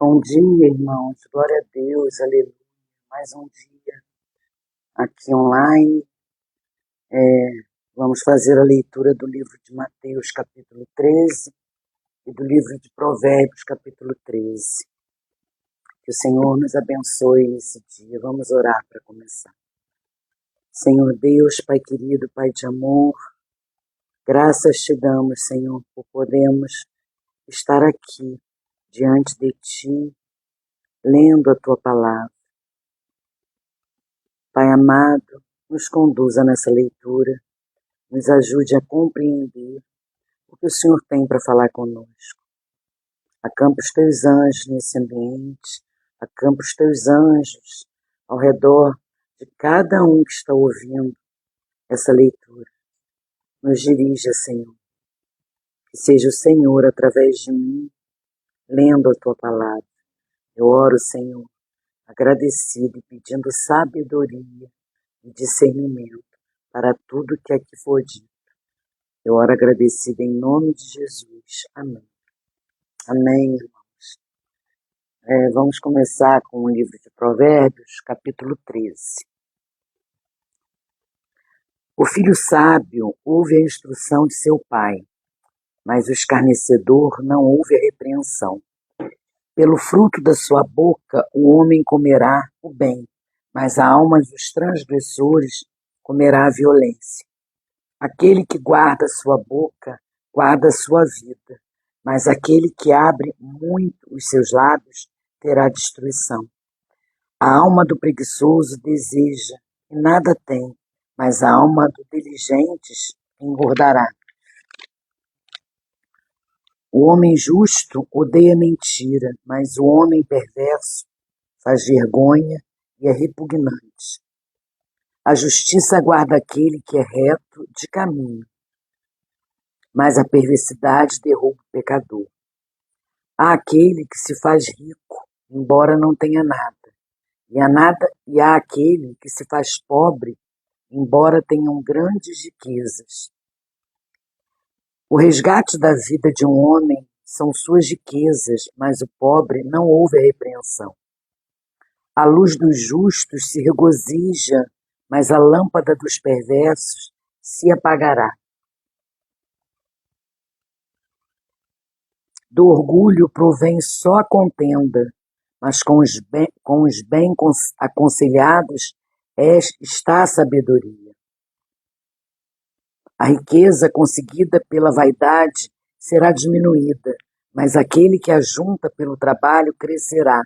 Bom dia, irmãos. Glória a Deus, aleluia. Mais um dia aqui online. Vamos fazer a leitura do livro de Mateus, capítulo 13, e do livro de Provérbios, capítulo 13. Que o Senhor nos abençoe nesse dia. Vamos orar para começar. Senhor Deus, Pai querido, Pai de amor, graças te damos, Senhor, por podermos estar aqui diante de Ti, lendo a Tua palavra. Pai amado, nos conduza nessa leitura, nos ajude a compreender o que o Senhor tem para falar conosco. Acampa os teus anjos nesse ambiente, acampa os teus anjos ao redor de cada um que está ouvindo essa leitura. Nos dirija, Senhor, que seja o Senhor através de mim, lendo a Tua palavra. Eu oro, Senhor, agradecido e pedindo sabedoria e discernimento para tudo que aqui for dito. Eu oro agradecido em nome de Jesus. Amém. Amém, irmãos. Vamos começar com o livro de Provérbios, capítulo 13. O filho sábio ouve a instrução de seu pai, mas o escarnecedor não ouve a repreensão. Pelo fruto da sua boca o homem comerá o bem, mas a alma dos transgressores comerá a violência. Aquele que guarda sua boca, guarda a sua vida, mas aquele que abre muito os seus lábios terá destruição. A alma do preguiçoso deseja e nada tem, mas a alma do diligente engordará. O homem justo odeia mentira, mas o homem perverso faz vergonha e é repugnante. A justiça guarda aquele que é reto de caminho, mas a perversidade derruba o pecador. Há aquele que se faz rico, embora não tenha nada, e há aquele que se faz pobre, embora tenham grandes riquezas. O resgate da vida de um homem são suas riquezas, mas o pobre não ouve a repreensão. A luz dos justos se regozija, mas a lâmpada dos perversos se apagará. Do orgulho provém só a contenda, mas com os bem aconselhados está a sabedoria. A riqueza conseguida pela vaidade será diminuída, mas aquele que a junta pelo trabalho crescerá.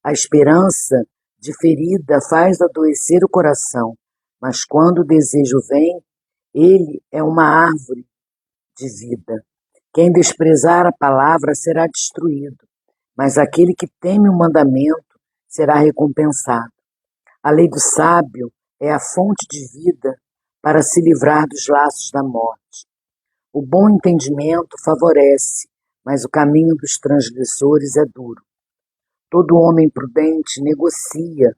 A esperança diferida faz adoecer o coração, mas quando o desejo vem, ele é uma árvore de vida. Quem desprezar a palavra será destruído, mas aquele que teme o mandamento será recompensado. A lei do sábio é a fonte de vida para se livrar dos laços da morte. O bom entendimento favorece, mas o caminho dos transgressores é duro. Todo homem prudente negocia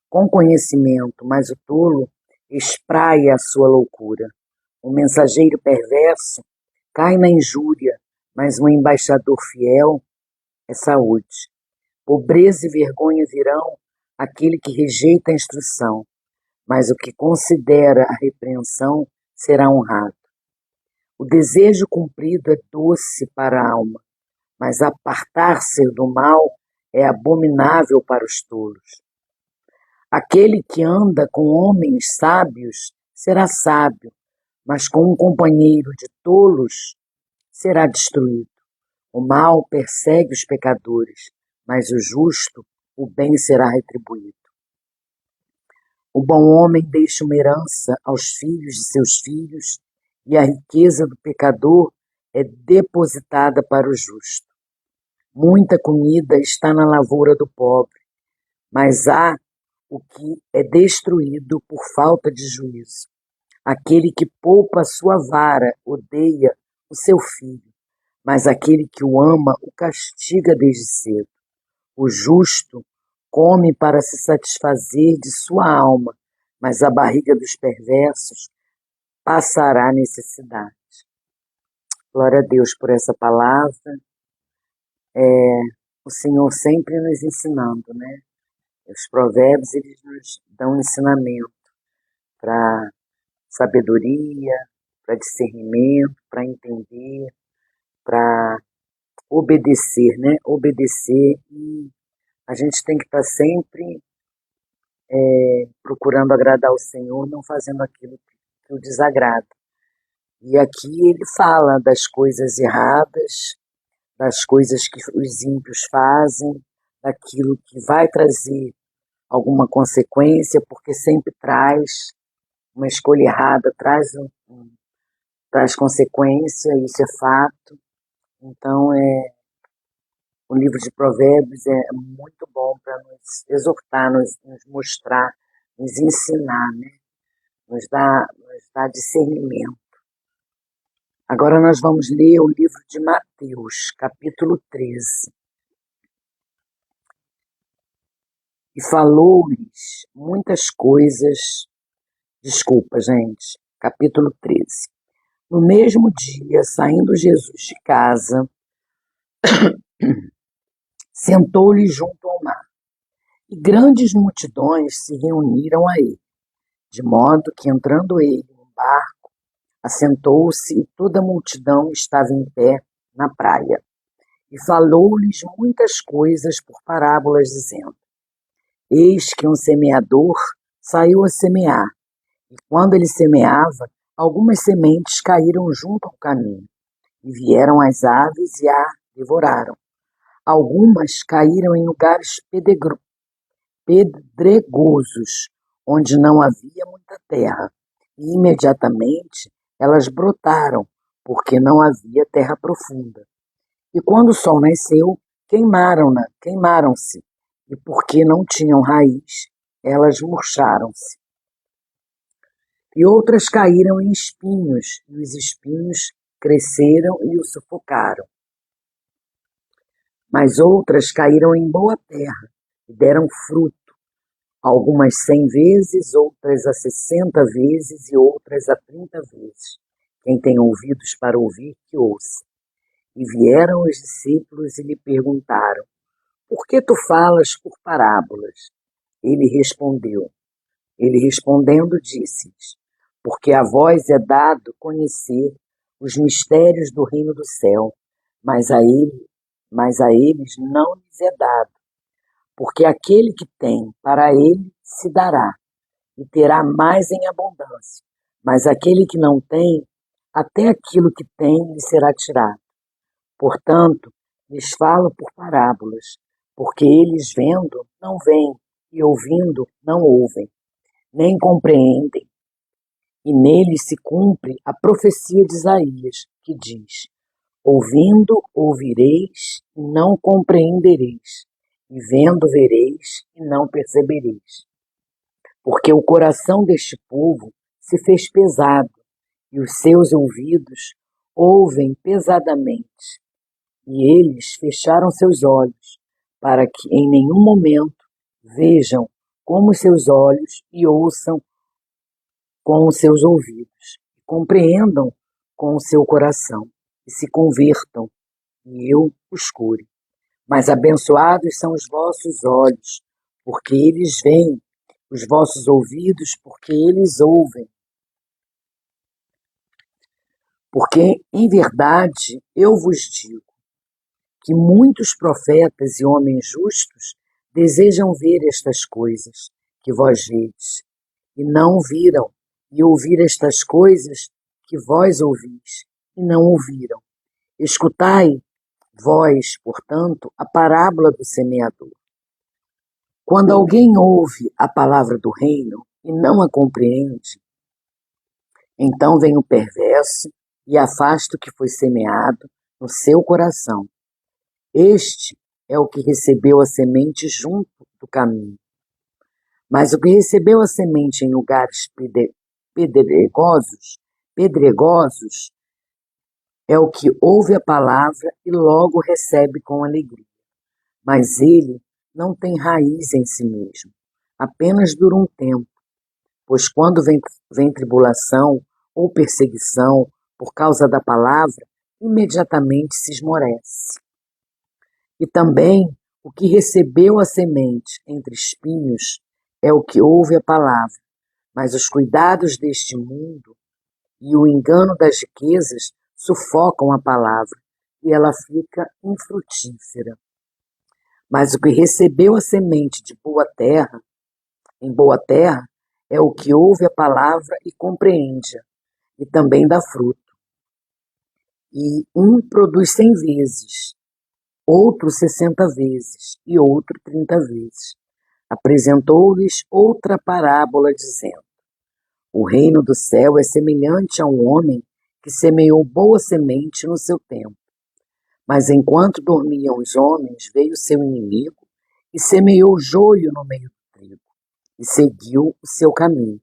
com conhecimento, mas o tolo espraia a sua loucura. O mensageiro perverso cai na injúria, mas um embaixador fiel é saúde. Pobreza e vergonha virão àquele que rejeita a instrução, mas o que considera a repreensão será honrado. O desejo cumprido é doce para a alma, mas apartar-se do mal é abominável para os tolos. Aquele que anda com homens sábios será sábio, mas com um companheiro de tolos será destruído. O mal persegue os pecadores, mas o justo, o bem será retribuído. O bom homem deixa uma herança aos filhos de seus filhos, e a riqueza do pecador é depositada para o justo. Muita comida está na lavoura do pobre, mas há o que é destruído por falta de juízo. Aquele que poupa a sua vara odeia o seu filho, mas aquele que o ama o castiga desde cedo. O justo come para se satisfazer de sua alma, mas a barriga dos perversos passará necessidade. Glória a Deus por essa palavra. o Senhor sempre nos ensinando, né? Os provérbios, eles nos dão ensinamento para sabedoria, para discernimento, para entender, para obedecer, né? Obedecer, e a gente tem que estar sempre procurando agradar o Senhor, não fazendo aquilo que o desagrada. E aqui ele fala das coisas erradas, das coisas que os ímpios fazem, daquilo que vai trazer alguma consequência, porque sempre traz uma escolha errada, traz consequência, isso é fato. Então, o livro de Provérbios é muito bom para nos exortar, nos mostrar, nos ensinar, né? nos dá discernimento. Agora nós vamos ler o livro de Mateus, capítulo 13. E falou-lhes muitas coisas. Desculpa, gente. Capítulo 13. No mesmo dia, saindo Jesus de casa, sentou-lhe junto ao mar, e grandes multidões se reuniram a ele, de modo que, entrando ele no barco, assentou-se, e toda a multidão estava em pé na praia. E falou-lhes muitas coisas por parábolas, dizendo: Eis que um semeador saiu a semear, e quando ele semeava, algumas sementes caíram junto ao caminho, e vieram as aves e a devoraram. Algumas caíram em lugares pedregosos, onde não havia muita terra, e imediatamente elas brotaram, porque não havia terra profunda. E quando o sol nasceu, queimaram-se, e porque não tinham raiz, elas murcharam-se. E outras caíram em espinhos, e os espinhos cresceram e o sufocaram. Mas outras caíram em boa terra, e deram fruto, algumas 100 vezes, outras a 60 vezes, e outras a 30 vezes. Quem tem ouvidos para ouvir, que ouça. E vieram os discípulos e lhe perguntaram: Por que tu falas por parábolas? Ele respondendo, disse-lhes: Porque a vós é dado conhecer os mistérios do reino do céu, mas a eles não lhes é dado. Porque aquele que tem, para ele se dará, e terá mais em abundância. Mas aquele que não tem, até aquilo que tem lhe será tirado. Portanto, lhes falo por parábolas, porque eles vendo não veem, e ouvindo não ouvem, nem compreendem. E neles se cumpre a profecia de Isaías, que diz: Ouvindo ouvireis e não compreendereis, e vendo vereis e não percebereis. Porque o coração deste povo se fez pesado, e os seus ouvidos ouvem pesadamente. E eles fecharam seus olhos, para que em nenhum momento vejam com os seus olhos e ouçam com os seus ouvidos, e compreendam com o seu coração, e se convertam, e eu os cure. Mas abençoados são os vossos olhos, porque eles veem, os vossos ouvidos, porque eles ouvem. Porque, em verdade, eu vos digo que muitos profetas e homens justos desejam ver estas coisas que vós vedes, e não viram, e ouvir estas coisas que vós ouvis, e não ouviram. Escutai, vós, portanto, a parábola do semeador. Quando alguém ouve a palavra do reino e não a compreende, então vem o perverso e afasta o que foi semeado no seu coração. Este é o que recebeu a semente junto do caminho. Mas o que recebeu a semente em lugares pedregosos é o que ouve a palavra e logo recebe com alegria. Mas ele não tem raiz em si mesmo, apenas dura um tempo, pois quando vem tribulação ou perseguição por causa da palavra, imediatamente se esmorece. E também O que recebeu a semente entre espinhos é o que ouve a palavra, mas os cuidados deste mundo e o engano das riquezas sufocam a palavra e ela fica infrutífera. Mas o que recebeu a semente de em boa terra, é o que ouve a palavra e compreende-a, e também dá fruto. E um produz 100 vezes, outro 60 vezes, e outro 30 vezes. Apresentou-lhes outra parábola, dizendo: o reino do céu é semelhante a um homem que semeou boa semente no seu tempo. Mas enquanto dormiam os homens, veio seu inimigo e semeou joio no meio do trigo, e seguiu o seu caminho.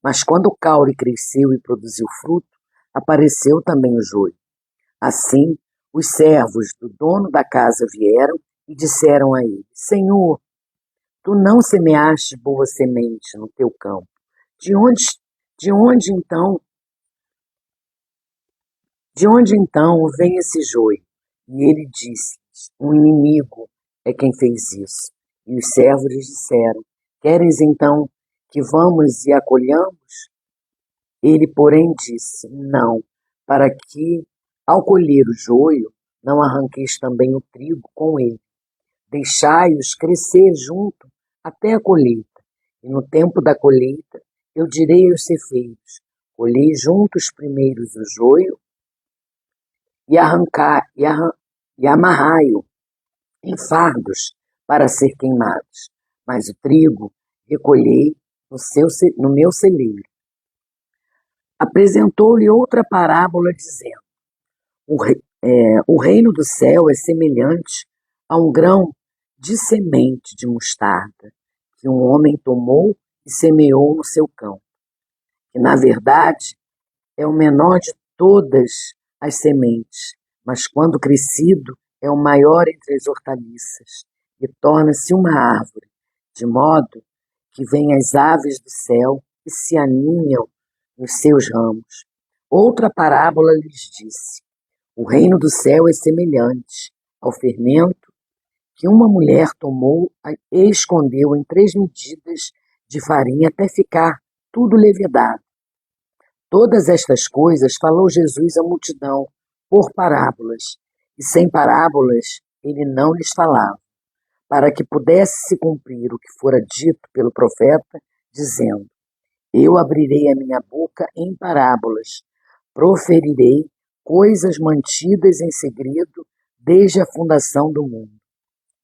Mas quando o caule cresceu e produziu fruto, apareceu também o joio. Assim, os servos do dono da casa vieram e disseram a ele: Senhor, tu não semeaste boa semente no teu campo. De onde então, de onde então vem esse joio? E ele disse: um inimigo é quem fez isso. E os servos lhes disseram: queres então que vamos e acolhamos? Ele, porém, disse: não, para que, ao colher o joio, não arranqueis também o trigo com ele. Deixai-os crescer junto até a colheita. E no tempo da colheita, eu direi aos ceifeiros: colhei juntos primeiros o joio e amarrai-o em fardos para ser queimados, mas o trigo recolhei no meu celeiro. Apresentou-lhe outra parábola, dizendo: o reino do céu é semelhante a um grão de semente de mostarda que um homem tomou e semeou no seu campo, que na verdade é o menor de todas as sementes, mas quando crescido é o maior entre as hortaliças e torna-se uma árvore, de modo que vêm as aves do céu e se aninham nos seus ramos. Outra parábola lhes disse: o reino do céu é semelhante ao fermento que uma mulher tomou e escondeu em 3 medidas de farinha até ficar tudo levedado. Todas estas coisas falou Jesus à multidão por parábolas, e sem parábolas ele não lhes falava, para que pudesse se cumprir o que fora dito pelo profeta, dizendo: eu abrirei a minha boca em parábolas, proferirei coisas mantidas em segredo desde a fundação do mundo.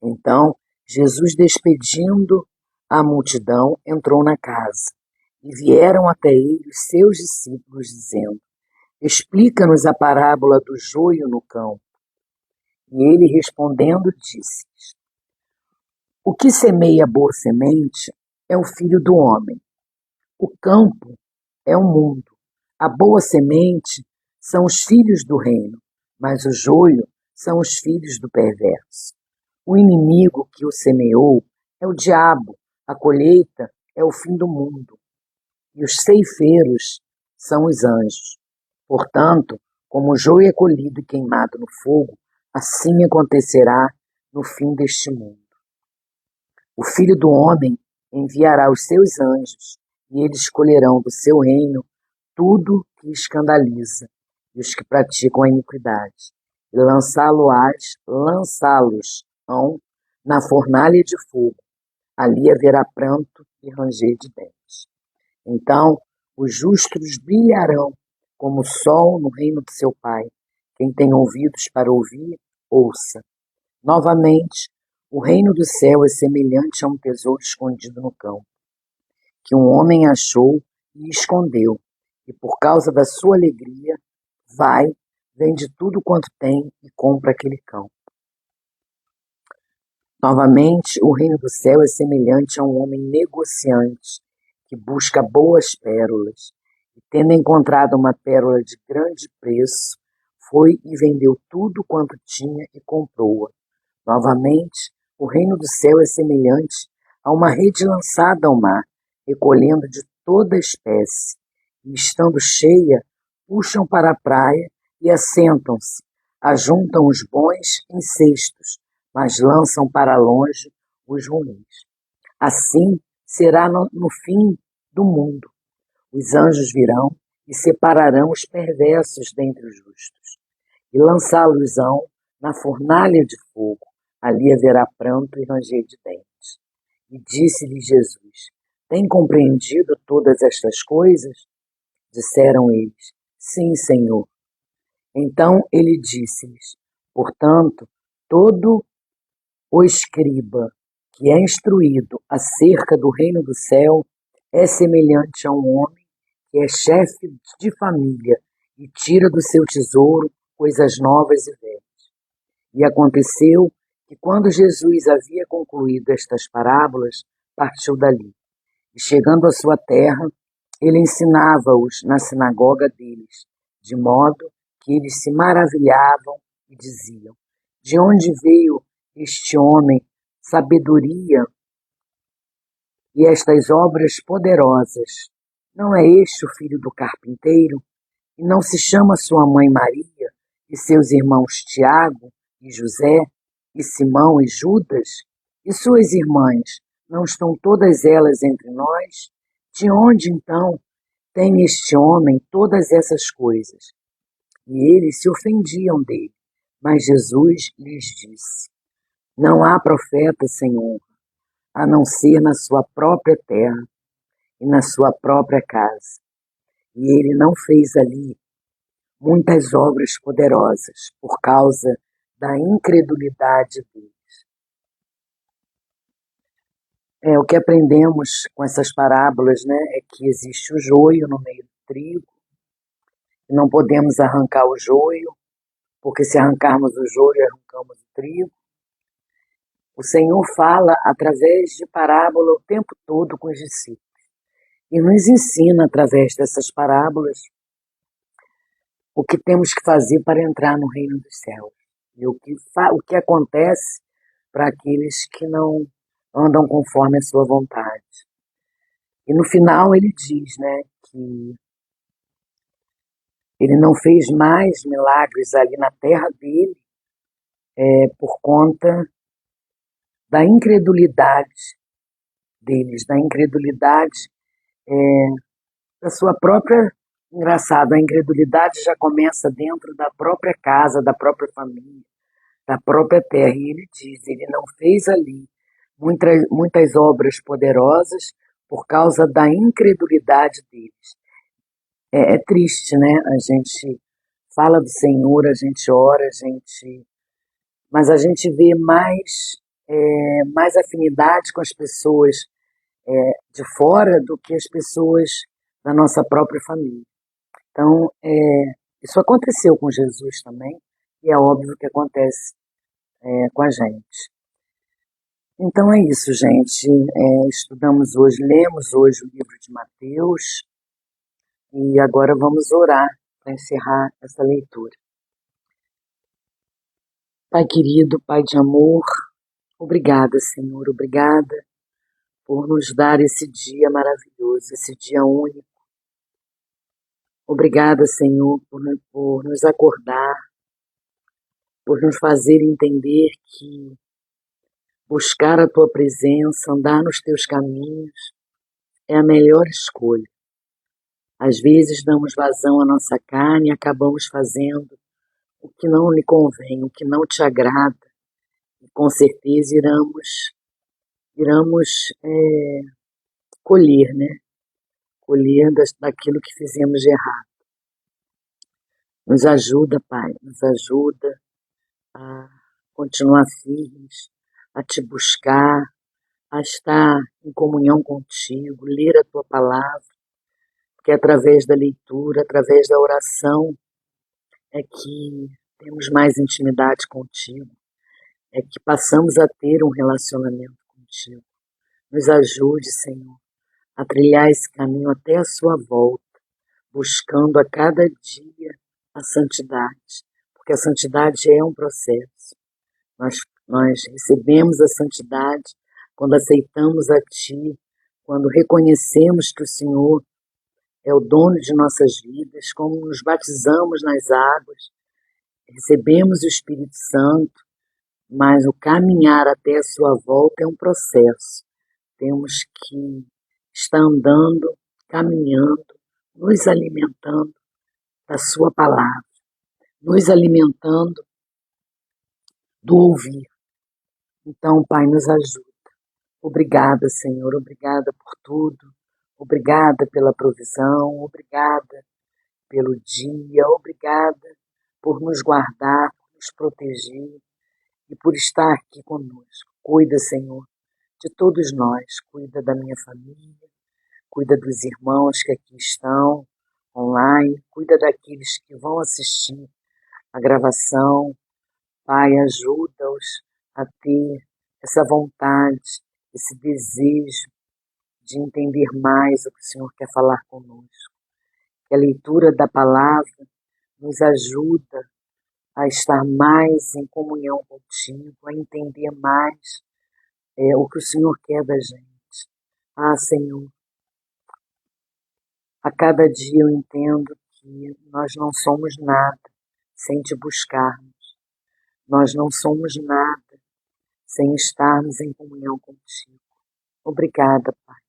Então, Jesus, despedindo a multidão, entrou na casa, e vieram até ele os seus discípulos, dizendo: explica-nos a parábola do joio no campo. E ele, respondendo, disse: o que semeia boa semente é o filho do homem. O campo é o mundo. A boa semente são os filhos do reino, mas o joio são os filhos do perverso. O inimigo que o semeou é o diabo. A colheita é o fim do mundo. E os ceifeiros são os anjos. Portanto, como o joio é colhido e queimado no fogo, assim acontecerá no fim deste mundo. O Filho do Homem enviará os seus anjos, e eles colherão do seu reino tudo que escandaliza e os que praticam a iniquidade, e lançá-los-ão na fornalha de fogo. Ali haverá pranto e ranger de dentes. Então os justos brilharão como o sol no reino de seu Pai. Quem tem ouvidos para ouvir, ouça. Novamente, o reino do céu é semelhante a um tesouro escondido no campo, que um homem achou e escondeu, e por causa da sua alegria, vende tudo quanto tem e compra aquele campo. Novamente, o reino do céu é semelhante a um homem negociante que busca boas pérolas, e tendo encontrado uma pérola de grande preço, foi e vendeu tudo quanto tinha e comprou-a. Novamente, o reino do céu é semelhante a uma rede lançada ao mar, recolhendo de toda espécie, e estando cheia, puxam para a praia e assentam-se, ajuntam os bons em cestos, mas lançam para longe os ruins. Assim será no fim do mundo. Os anjos virão e separarão os perversos dentre os justos, e lançá-los-ão na fornalha de fogo. Ali haverá pranto e ranger de dentes. E disse-lhe Jesus: Tem compreendido todas estas coisas? Disseram eles: Sim, Senhor. Então ele disse-lhes: Portanto, todo o escriba que é instruído acerca do reino do céu é semelhante a um homem que é chefe de família e tira do seu tesouro coisas novas e velhas. E aconteceu que, quando Jesus havia concluído estas parábolas, partiu dali. E chegando à sua terra, ele ensinava-os na sinagoga deles, de modo que eles se maravilhavam e diziam: De onde veio este homem sabedoria e estas obras poderosas? Não é este o filho do carpinteiro? E não se chama sua mãe Maria, e seus irmãos Tiago e José, e Simão e Judas? E suas irmãs, não estão todas elas entre nós? De onde, então, tem este homem todas essas coisas? E eles se ofendiam dele. Mas Jesus lhes disse: Não há profeta sem honra, a não ser na sua própria terra e na sua própria casa. E ele não fez ali muitas obras poderosas por causa da incredulidade deles. O que aprendemos com essas parábolas, né, é que existe o joio no meio do trigo, e não podemos arrancar o joio, porque se arrancarmos o joio, arrancamos o trigo. O Senhor fala através de parábola o tempo todo com os discípulos e nos ensina através dessas parábolas o que temos que fazer para entrar no reino dos céus e o que acontece para aqueles que não andam conforme a sua vontade. E no final ele diz, né, que ele não fez mais milagres ali na terra dele por conta da incredulidade deles, da incredulidade da sua própria. Engraçado, a incredulidade já começa dentro da própria casa, da própria família, da própria terra. E ele diz, ele não fez ali muitas obras poderosas por causa da incredulidade deles. É triste, né? A gente fala do Senhor, a gente ora, mas a gente vê mais afinidade com as pessoas de fora do que as pessoas da nossa própria família. Então, isso aconteceu com Jesus também, e é óbvio que acontece com a gente. Então é isso, gente. Estudamos hoje, lemos hoje o livro de Mateus, e agora vamos orar para encerrar essa leitura. Pai querido, Pai de amor, obrigada, Senhor, obrigada por nos dar esse dia maravilhoso, esse dia único. Obrigada, Senhor, por nos acordar, por nos fazer entender que buscar a Tua presença, andar nos Teus caminhos, é a melhor escolha. Às vezes damos vazão à nossa carne e acabamos fazendo o que não lhe convém, o que não te agrada. E com certeza iramos colher, né? Colher daquilo que fizemos de errado. Nos ajuda, Pai, nos ajuda a continuar firmes, a te buscar, a estar em comunhão contigo, ler a Tua palavra, porque através da leitura, através da oração, é que temos mais intimidade contigo, é que passamos a ter um relacionamento contigo. Nos ajude, Senhor, a trilhar esse caminho até a sua volta, buscando a cada dia a santidade, porque a santidade é um processo. Nós recebemos a santidade quando aceitamos a Ti, quando reconhecemos que o Senhor é o dono de nossas vidas, como nos batizamos nas águas, recebemos o Espírito Santo, mas o caminhar até a sua volta é um processo. Temos que estar andando, caminhando, nos alimentando da sua palavra, nos alimentando do ouvir. Então, Pai, nos ajuda. Obrigada, Senhor, obrigada por tudo. Obrigada pela provisão, obrigada pelo dia, obrigada por nos guardar, por nos proteger e por estar aqui conosco. Cuida, Senhor, de todos nós. Cuida da minha família, cuida dos irmãos que aqui estão online, cuida daqueles que vão assistir a gravação. Pai, ajuda-os a ter essa vontade, esse desejo de entender mais o que o Senhor quer falar conosco. Que a leitura da palavra nos ajuda a estar mais em comunhão contigo, a entender mais o que o Senhor quer da gente. Ah, Senhor, a cada dia eu entendo que nós não somos nada sem te buscarmos. Nós não somos nada sem estarmos em comunhão contigo. Obrigada, Pai.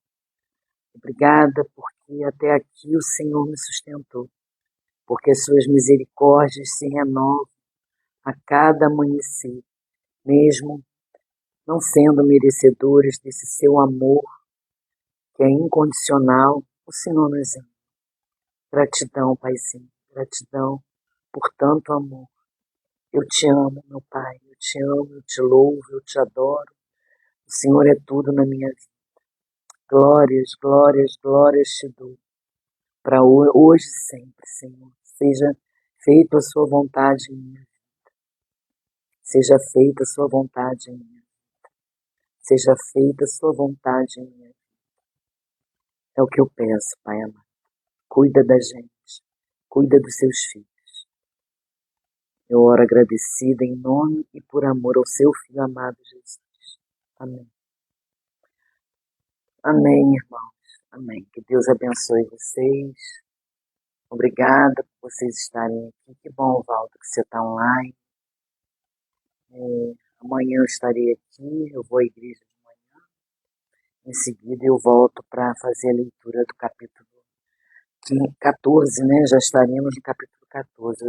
Obrigada porque até aqui o Senhor me sustentou, porque as suas misericórdias se renovam a cada amanhecer, mesmo não sendo merecedores desse seu amor, que é incondicional, o Senhor nos ama. Gratidão, Paizinho, gratidão por tanto amor. Eu te amo, meu Pai, eu te amo, eu te louvo, eu te adoro. O Senhor é tudo na minha vida. Glórias, glórias, glórias te dou. Para hoje e sempre, Senhor. Seja feita a sua vontade em mim. Seja feita a sua vontade em mim. Seja feita a sua vontade em mim. É o que eu peço, Pai amado. Cuida da gente. Cuida dos seus filhos. Eu oro agradecida em nome e por amor ao seu Filho amado Jesus. Amém. Amém, irmãos. Amém. Que Deus abençoe vocês. Obrigada por vocês estarem aqui. Que bom, Valdo, que você está online. Amanhã eu estarei aqui. Eu vou à igreja de manhã. Em seguida eu volto para fazer a leitura do capítulo 14, né? Já estaremos no capítulo 14.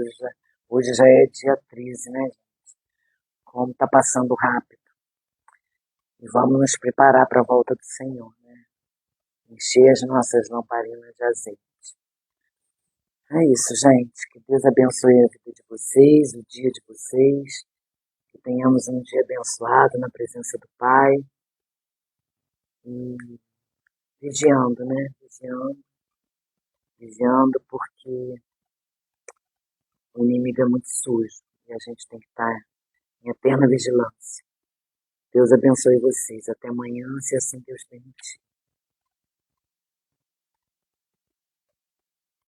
Hoje já é dia 13, né, gente? Como está passando rápido. E vamos nos preparar para a volta do Senhor, né? Encher as nossas lamparinas de azeite. É isso, gente. Que Deus abençoe a vida de vocês, o dia de vocês. Que tenhamos um dia abençoado na presença do Pai. E vigiando, né? Vigiando porque o inimigo é muito sujo. E a gente tem que estar em eterna vigilância. Deus abençoe vocês. Até amanhã, se assim Deus permitir.